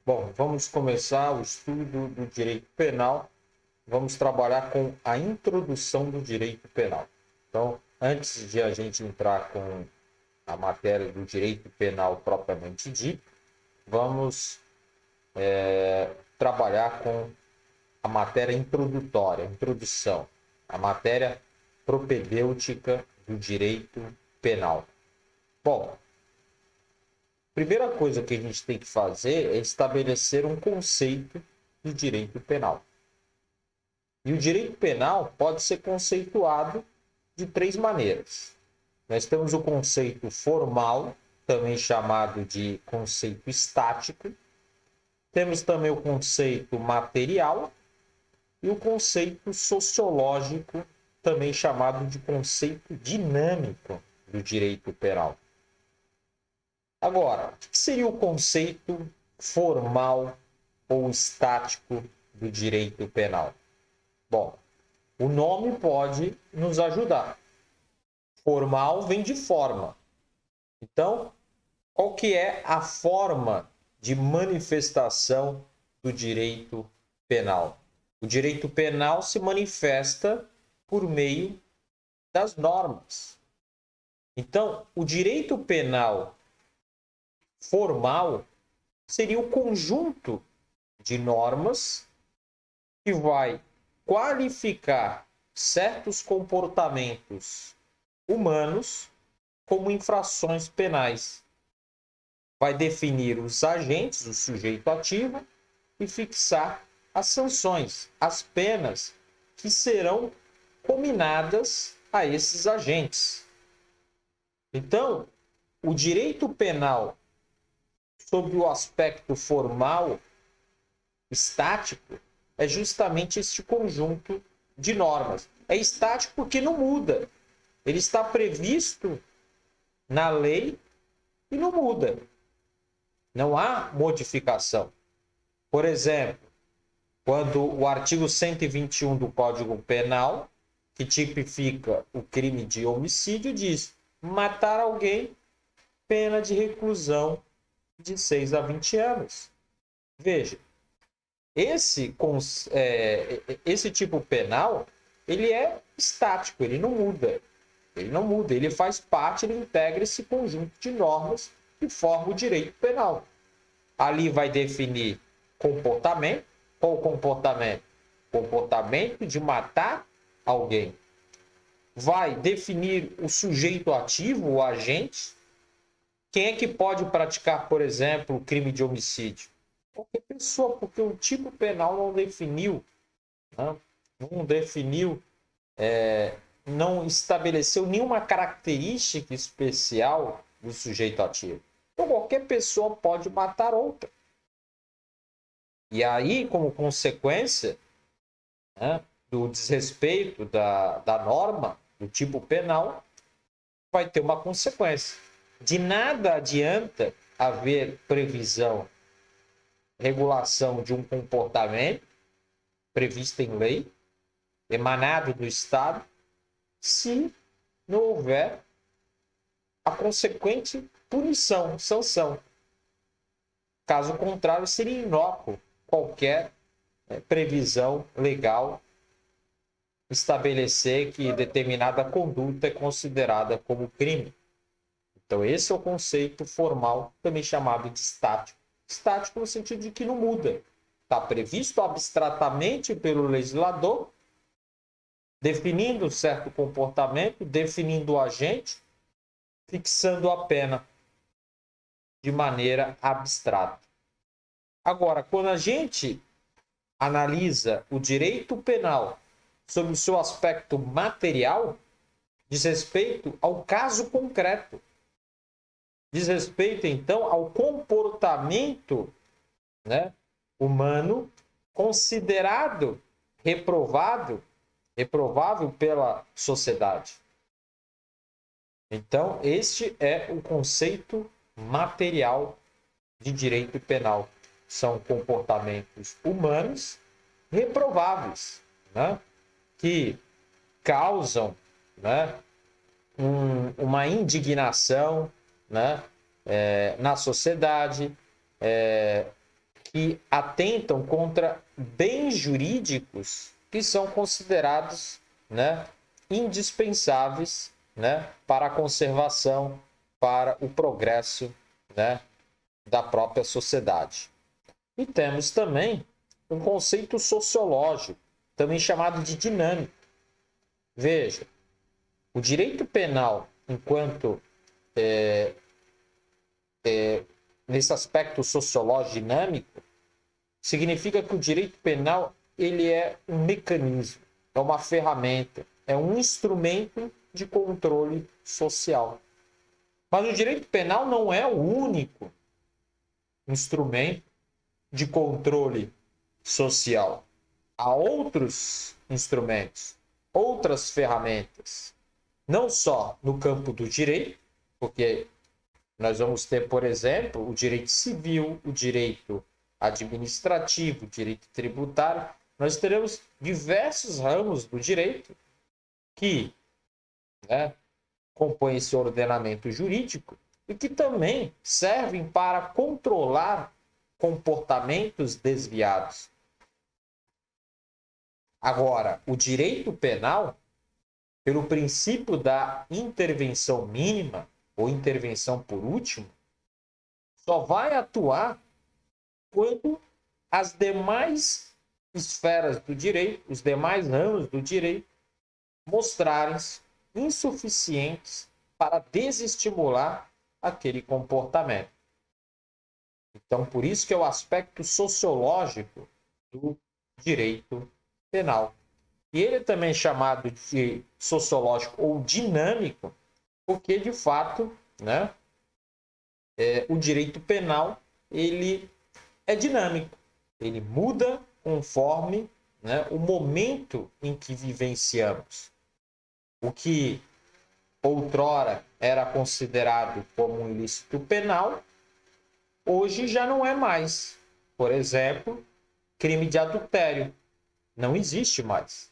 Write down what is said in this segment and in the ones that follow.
Bom, vamos começar o estudo do direito penal. Vamos trabalhar com a introdução do direito penal. Então, antes de a gente entrar com a matéria do direito penal propriamente dito, vamos trabalhar com a matéria introdutória, introdução, a matéria propedêutica do direito penal. Bom, primeira coisa que a gente tem que fazer é estabelecer um conceito de direito penal. E o direito penal pode ser conceituado de três maneiras. Nós temos o conceito formal, também chamado de conceito estático. Temos também o conceito material e o conceito sociológico, também chamado de conceito dinâmico do direito penal. Agora, o que seria o conceito formal ou estático do direito penal? Bom, o nome pode nos ajudar. Formal vem de forma. Então, qual que é a forma de manifestação do direito penal? O direito penal se manifesta por meio das normas. Então, o direito penal formal seria o conjunto de normas que vai qualificar certos comportamentos humanos como infrações penais. Vai definir os agentes, o sujeito ativo, e fixar as sanções, as penas que serão cominadas a esses agentes. Então, o direito penal, sob o aspecto formal, estático, é justamente este conjunto de normas. É estático porque não muda. Ele está previsto na lei e não muda. Não há modificação. Por exemplo, quando o artigo 121 do Código Penal, que tipifica o crime de homicídio, diz: matar alguém, pena de reclusão de 6 a 20 anos. Veja, esse tipo penal, ele é estático, ele não muda. Ele não muda, ele faz parte, ele integra esse conjunto de normas que forma o direito penal. Ali vai definir comportamento. Qual o comportamento? Comportamento de matar alguém. Vai definir o sujeito ativo, o agente. Quem é que pode praticar, por exemplo, o crime de homicídio? Qualquer pessoa, porque o tipo penal não definiu, né? Não definiu, não estabeleceu nenhuma característica especial do sujeito ativo. Então, qualquer pessoa pode matar outra. E aí, como consequência, né, do desrespeito da norma, do tipo penal, vai ter uma consequência. De nada adianta haver previsão, regulação de um comportamento previsto em lei, emanado do Estado, se não houver a consequente punição, sanção. Caso contrário, seria inócuo qualquer previsão legal estabelecer que determinada conduta é considerada como crime. Então, esse é o conceito formal, também chamado de estático. Estático no sentido de que não muda. Está previsto abstratamente pelo legislador, definindo certo comportamento, definindo o agente, fixando a pena de maneira abstrata. Agora, quando a gente analisa o direito penal sob o seu aspecto material, diz respeito ao caso concreto. Diz respeito, então, ao comportamento, né, humano considerado reprovável pela sociedade. Então, este é o conceito material de direito penal. São comportamentos humanos reprováveis, né, que causam, né, uma indignação, né, na sociedade, que atentam contra bens jurídicos que são considerados, né, indispensáveis, né, para a conservação, para o progresso, né, da própria sociedade. E temos também um conceito sociológico, também chamado de dinâmico. Veja, o direito penal, enquanto nesse aspecto sociológico dinâmico, significa que o direito penal ele é um mecanismo, é uma ferramenta, é um instrumento de controle social. Mas o direito penal não é o único instrumento de controle social. Há outros instrumentos, outras ferramentas, não só no campo do direito, porque nós vamos ter, por exemplo, o direito civil, o direito administrativo, o direito tributário. Nós teremos diversos ramos do direito que, né, compõem esse ordenamento jurídico e que também servem para controlar comportamentos desviados. Agora, o direito penal, pelo princípio da intervenção mínima ou intervenção por último, só vai atuar quando as demais esferas do direito, os demais ramos do direito, mostrarem-se insuficientes para desestimular aquele comportamento. Então, por isso que é o aspecto sociológico do direito penal. E ele é também chamado de sociológico ou dinâmico, porque, de fato, né, o direito penal ele é dinâmico. Ele muda conforme, né, o momento em que vivenciamos. O que outrora era considerado como um ilícito penal, hoje já não é mais. Por exemplo, crime de adultério. Não existe mais.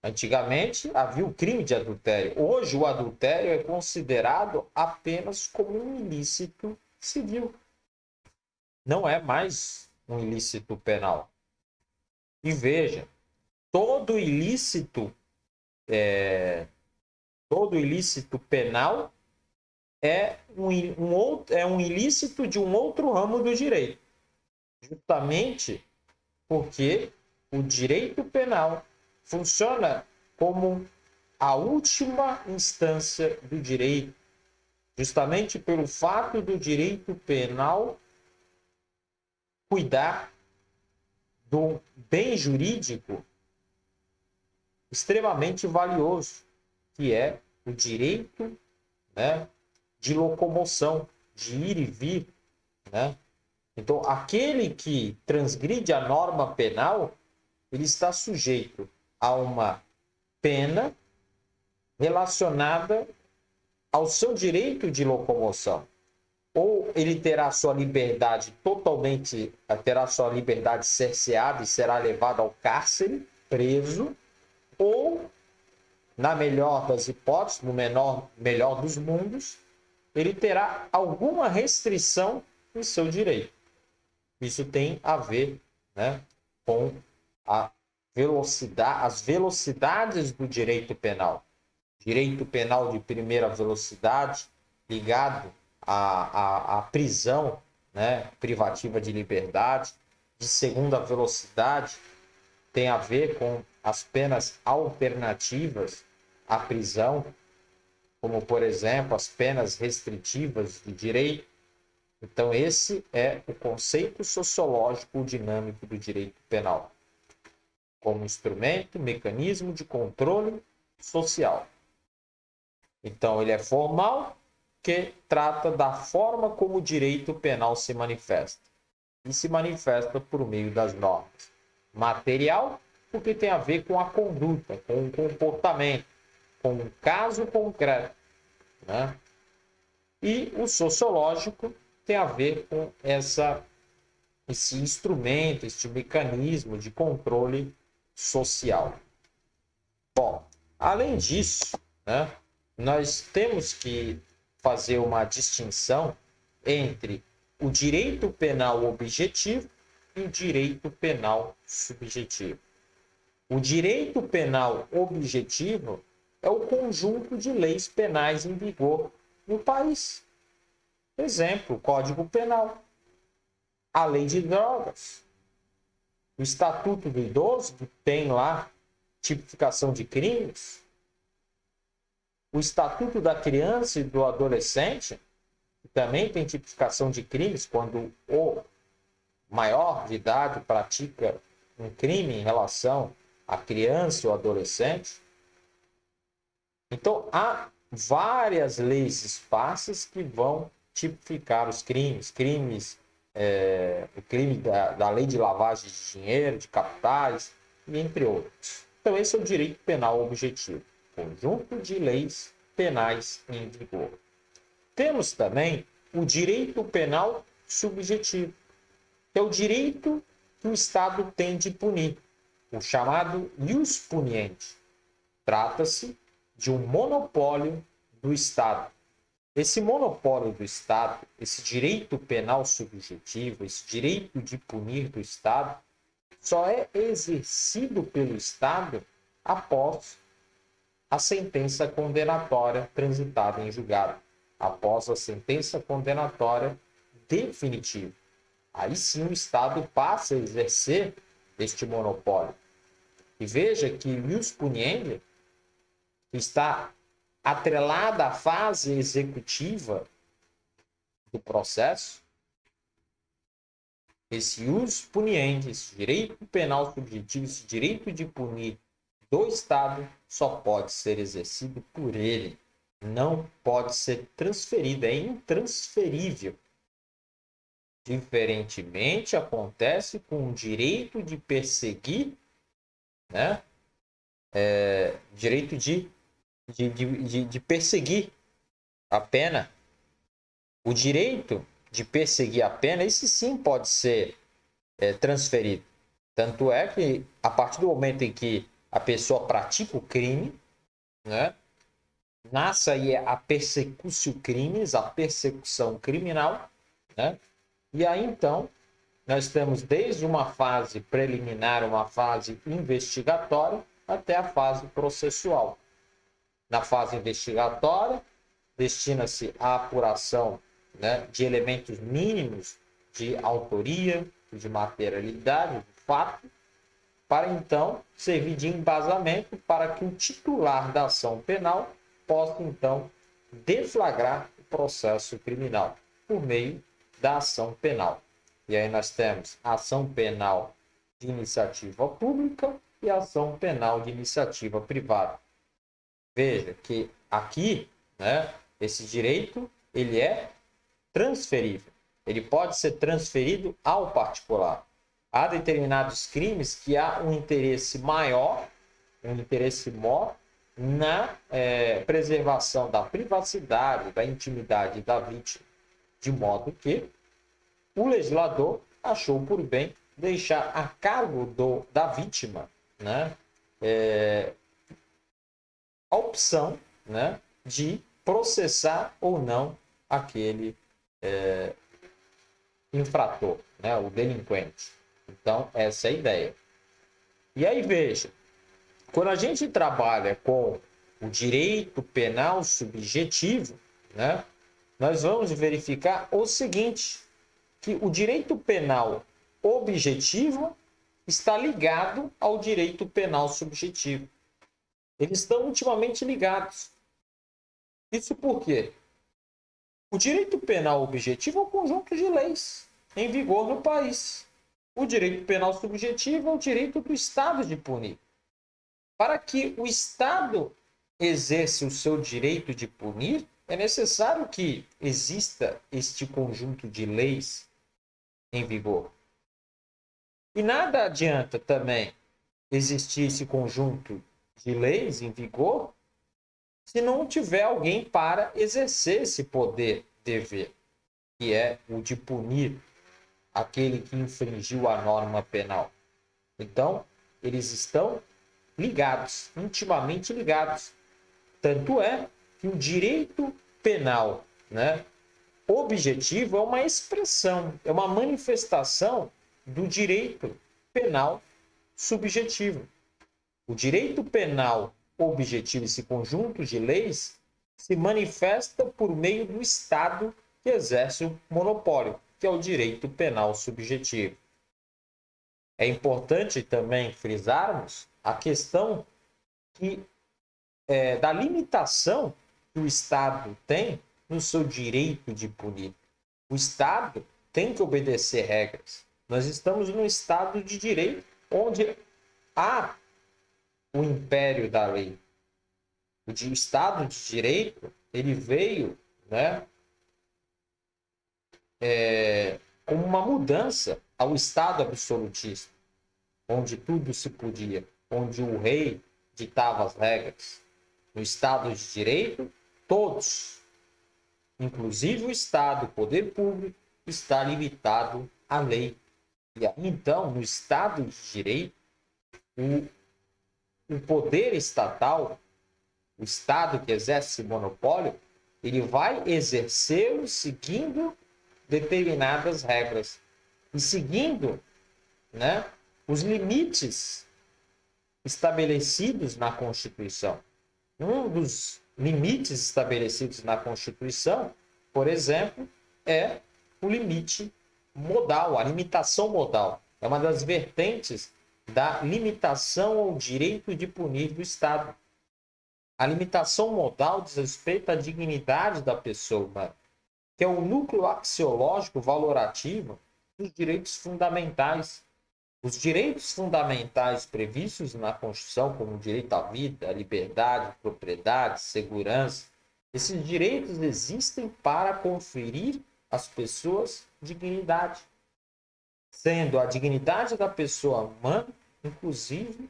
Antigamente havia o crime de adultério. Hoje o adultério é considerado apenas como um ilícito civil. Não é mais um ilícito penal. E veja, todo ilícito penal é um ilícito de um outro ramo do direito. Justamente porque o direito penal funciona como a última instância do direito, justamente pelo fato do direito penal cuidar do bem jurídico extremamente valioso, que é o direito, né, de locomoção, de ir e vir, né? Então, aquele que transgride a norma penal, ele está sujeito a uma pena relacionada ao seu direito de locomoção. Ou ele terá sua liberdade terá sua liberdade cerceada e será levado ao cárcere, preso, ou, na melhor das hipóteses, no melhor dos mundos, ele terá alguma restrição em seu direito. Isso tem a ver, né, com as velocidades do direito penal. Direito penal de primeira velocidade ligado à prisão, né, privativa de liberdade. De segunda velocidade tem a ver com as penas alternativas à prisão, como, por exemplo, as penas restritivas de direito. Então, esse é o conceito sociológico dinâmico do direito penal, como instrumento, mecanismo de controle social. Então, ele é formal, que trata da forma como o direito penal se manifesta. E se manifesta por meio das normas. Material, porque tem a ver com a conduta, com o comportamento, com um caso concreto, né? E o sociológico tem a ver com esse instrumento, este mecanismo de controle social. Bom, além disso, né, nós temos que fazer uma distinção entre o direito penal objetivo e o direito penal subjetivo. O direito penal objetivo é o conjunto de leis penais em vigor no país. Exemplo, o Código Penal, a Lei de Drogas, o Estatuto do Idoso, que tem lá tipificação de crimes, o Estatuto da Criança e do Adolescente, que também tem tipificação de crimes quando o maior de idade pratica um crime em relação à criança ou adolescente. Então, há várias leis esparsas que vão tipificar os crimes, o crime da lei de lavagem de dinheiro, de capitais, e entre outros. Então, esse é o direito penal objetivo, conjunto de leis penais em vigor. Temos também o direito penal subjetivo, que é o direito que o Estado tem de punir, o chamado ius puniendi. Trata-se de um monopólio do Estado. Esse monopólio do Estado, esse direito penal subjetivo, esse direito de punir do Estado, só é exercido pelo Estado após a sentença condenatória transitada em julgado, após a sentença condenatória definitiva. Aí sim o Estado passa a exercer este monopólio. E veja que o ius puniendi está atrelada à fase executiva do processo. Esse ius puniendi, esse direito penal subjetivo, esse direito de punir do Estado, só pode ser exercido por ele. Não pode ser transferido, é intransferível. Diferentemente, acontece com o direito de perseguir, né? Direito de perseguir a pena. O direito de perseguir a pena, esse sim pode ser transferido. Tanto é que, a partir do momento em que a pessoa pratica o crime, né? Nasce aí a persecutio crimis, a persecução criminal, né? E aí, então, nós temos desde uma fase preliminar, uma fase investigatória, até a fase processual. Na fase investigatória, destina-se à apuração, né, de elementos mínimos de autoria, de materialidade, de fato, para então servir de embasamento para que o titular da ação penal possa, então, deflagrar o processo criminal por meio da ação penal. E aí nós temos a ação penal de iniciativa pública e a ação penal de iniciativa privada. Veja que aqui, né, esse direito ele é transferível. Ele pode ser transferido ao particular. Há determinados crimes que há um interesse maior na preservação da privacidade, da intimidade da vítima, de modo que o legislador achou por bem deixar a cargo da vítima, né, a opção, né, de processar ou não aquele infrator, né, o delinquente. Então, essa é a ideia. E aí, veja, quando a gente trabalha com o direito penal subjetivo, né, nós vamos verificar o seguinte, que o direito penal objetivo está ligado ao direito penal subjetivo. Eles estão intimamente ligados. Isso por quê? O direito penal objetivo é um conjunto de leis em vigor no país. O direito penal subjetivo é o direito do Estado de punir. Para que o Estado exerça o seu direito de punir, é necessário que exista este conjunto de leis em vigor. E nada adianta também existir esse conjunto de leis em vigor se não tiver alguém para exercer esse poder dever, que é o de punir aquele que infringiu a norma penal. Então, eles estão ligados, intimamente ligados. Tanto é que o direito penal, né, objetivo é uma expressão, é uma manifestação do direito penal subjetivo. O direito penal objetivo, esse conjunto de leis, se manifesta por meio do Estado que exerce o monopólio, que é o direito penal subjetivo. É importante também frisarmos a questão da limitação que o Estado tem no seu direito de punir. O Estado tem que obedecer regras. Nós estamos num Estado de direito onde há o império da lei. O Estado de direito, ele veio, né, como uma mudança ao Estado absolutista, onde tudo se podia, onde o rei ditava as regras. No Estado de direito, todos, inclusive o Estado, o poder público, está limitado à lei. E aí, então, no Estado de direito, o poder estatal, o Estado que exerce esse monopólio, ele vai exercê-lo seguindo determinadas regras e seguindo, né, os limites estabelecidos na Constituição. Um dos limites estabelecidos na Constituição, por exemplo, é o limite modal, a limitação modal. É uma das vertentes da limitação ao direito de punir do Estado. A limitação modal diz respeito à dignidade da pessoa humana, que é o núcleo axiológico valorativo dos direitos fundamentais. Os direitos fundamentais previstos na Constituição, como o direito à vida, à liberdade, propriedade, segurança, esses direitos existem para conferir às pessoas dignidade, sendo a dignidade da pessoa humana, inclusive,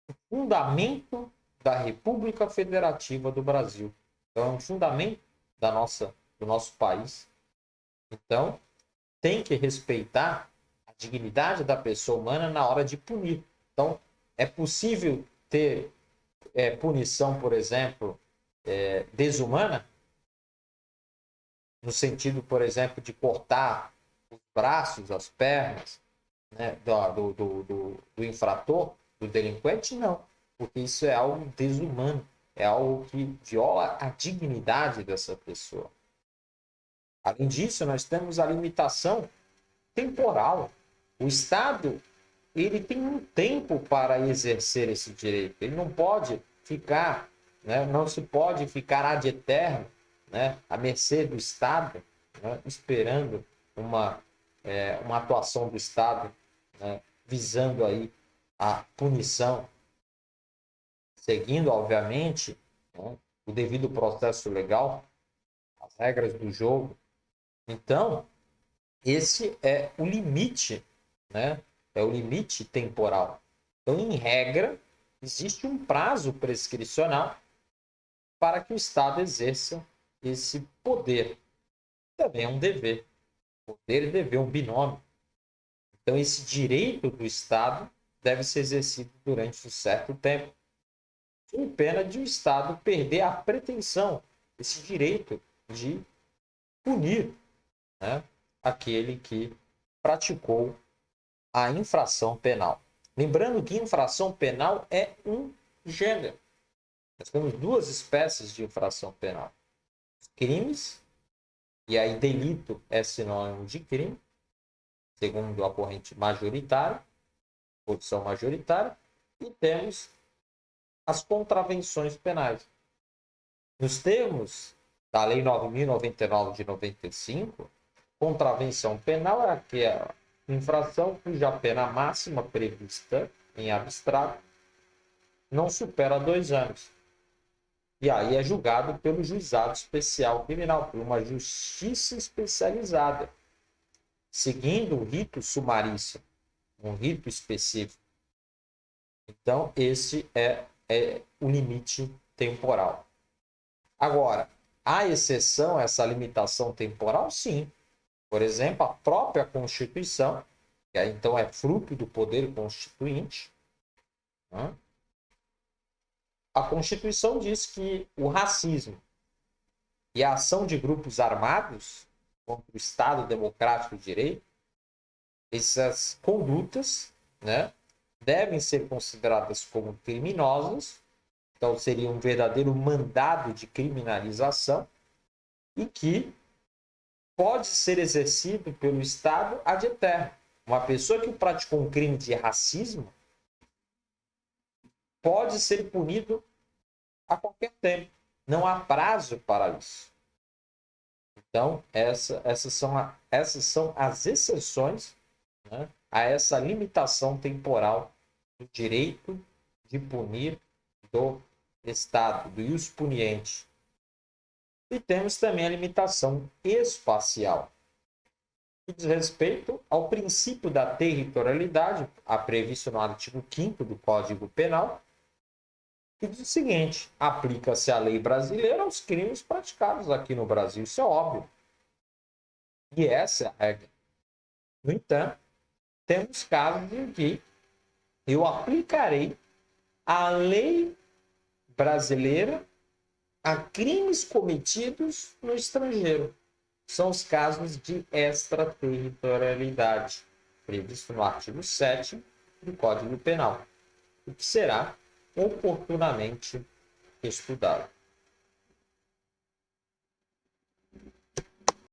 o fundamento da República Federativa do Brasil. Então, é um fundamento do nosso país. Então, tem que respeitar a dignidade da pessoa humana na hora de punir. Então, é possível ter punição, por exemplo, desumana, no sentido, por exemplo, de cortar os braços, as pernas, né, do infrator, do delinquente? Não, porque isso é algo desumano, é algo que viola a dignidade dessa pessoa. Além disso, nós temos a limitação temporal. O Estado, ele tem um tempo para exercer esse direito. Ele não pode ficar, né, não se pode ficar ad eterno, né, à mercê do Estado, né, esperando uma atuação do Estado, né, visando aí a punição, seguindo, obviamente, né, o devido processo legal, as regras do jogo. Então, esse é o limite, né? É o limite temporal. Então, em regra, existe um prazo prescricional para que o Estado exerça esse poder. Também é um dever. Poder e dever, um binômio. Então, esse direito do Estado deve ser exercido durante um certo tempo, em pena de o Estado perder a pretensão, esse direito de punir, né, aquele que praticou a infração penal. Lembrando que infração penal é um gênero. Nós temos duas espécies de infração penal. Crimes, e aí delito é sinônimo de crime, segundo a corrente majoritária, posição majoritária, e temos as contravenções penais. Nos termos da Lei 9.099 de 95, contravenção penal é aquela infração cuja pena máxima prevista em abstrato não supera 2 anos. E aí é julgado pelo juizado especial criminal, por uma justiça especializada, seguindo o rito sumarício, um rito específico. Então, esse é o limite temporal. Agora, há exceção a essa limitação temporal? Sim. Por exemplo, a própria Constituição, que aí, então é fruto do poder constituinte, né? A Constituição diz que o racismo, e a ação de grupos armados contra o Estado Democrático de Direito, essas condutas, né, devem ser consideradas como criminosas, então seria um verdadeiro mandado de criminalização, e que pode ser exercido pelo Estado ad eterno. Uma pessoa que praticou um crime de racismo pode ser punido a qualquer tempo. Não há prazo para isso. Então, essas são as exceções, né, a essa limitação temporal do direito de punir do Estado, do ius puniente. E temos também a limitação espacial, que diz respeito ao princípio da territorialidade, previsto no artigo 5º do Código Penal, que diz o seguinte: aplica-se a lei brasileira aos crimes praticados aqui no Brasil. Isso é óbvio. E essa é a regra. No entanto, temos casos em que eu aplicarei a lei brasileira a crimes cometidos no estrangeiro. São os casos de extraterritorialidade, previsto no artigo 7º do Código Penal, o que será oportunamente estudado.